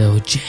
Lil J.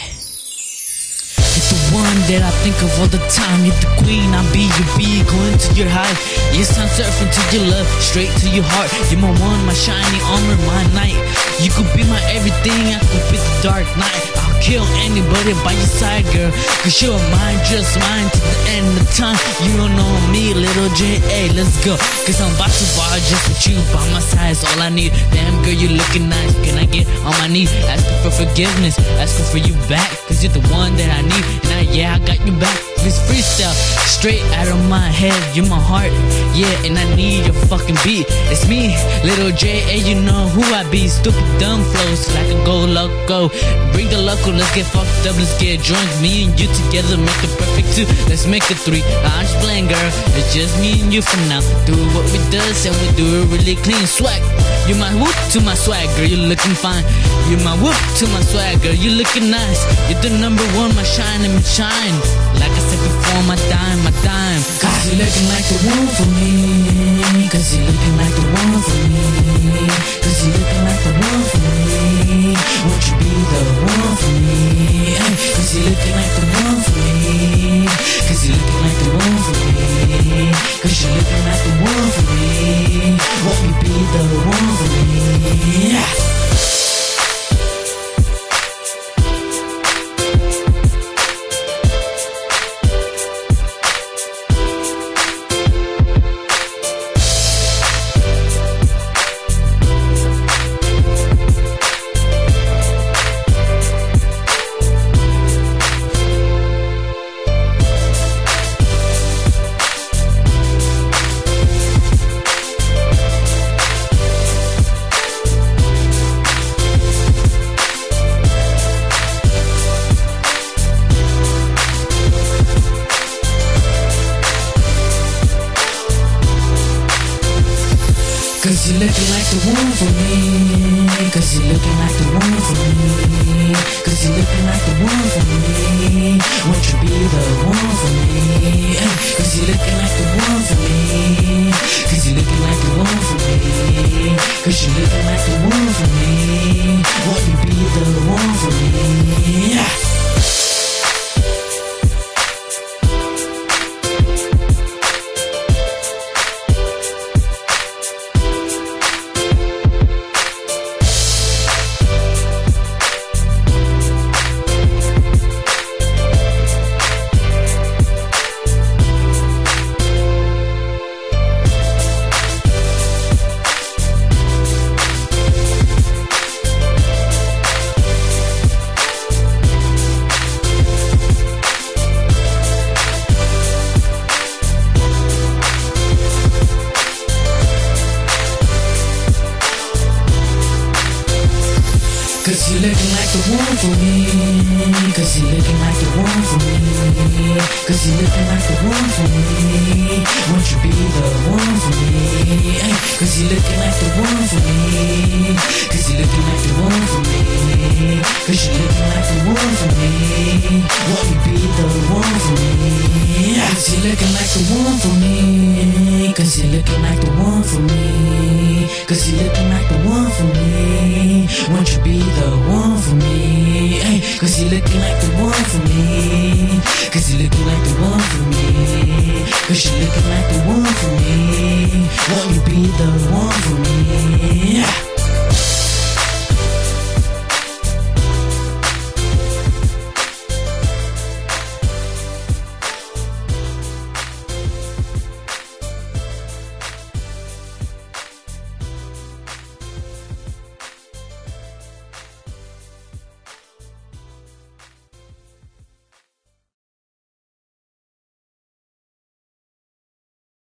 You're the one that I think of all the time. You're the queen, I'll be your bee, going to your hive. Yes, I'm surfing to your love, straight to your heart. You're my one, my shiny armor, my knight. You could be my everything, I could be the dark knight. I'll kill anybody by your side, girl, cause you're mine, just mine to the end of time. You don't know me, Lil J, hey, let's go. Cause I'm about to bar just with you by my side, it's all I need. Damn girl, you looking nice, can I get on my knees? Asking for forgiveness, asking for you back, cause you're the one that I need. Now yeah, I got you back. This freestyle, straight out of my head. You're my heart, yeah, and I need your fucking beat. It's me, Lil J, and you know who I be. Stupid dumb flows, so I can go loco. Bring the loco, let's get fucked up, let's get drunk. Me and you together make the perfect two. Let's make a three. I'm just playing, girl. It's just me and you from now. Do what we does and we do it really clean. Swag, you my whoop to my swag, girl. You looking fine. You my whoop to my swag, girl. You looking nice. You're the number one, my shine and my shine. Like I said before, my dime, my dime. Cause you looking like the one for me. Cause you looking like the one for me. Cause you looking like the one for me. Won't you be the one for me? Cause you looking like the one for me. Cause you looking like the one for me. Cause you looking like the one for me. Won't you be the one for me? Cause you looking like the one for me. Cause you looking like the one for me. Cause you looking like the one for me. Won't you be the one for me? Cause you looking like the one for me. Cause you looking like the one for me. Cause you looking like the one for me. Won't you be the one for me? Cause you looking like the one for me. Cause you looking like the one for me. Cause you looking like the one for me. Won't you be the one for me? Cause you looking like the one for me. Cause you looking like the one for me. Cause you looking like the one for me. Won't you be the one for me? Cause you looking like the one for me. Cause you looking like the one for me. Cause you looking like the one for me. Won't you be the one for me? Cause you looking like the one for me. Cause you looking like the one for me. Cause you looking like the one for me. Won't you be the one for me?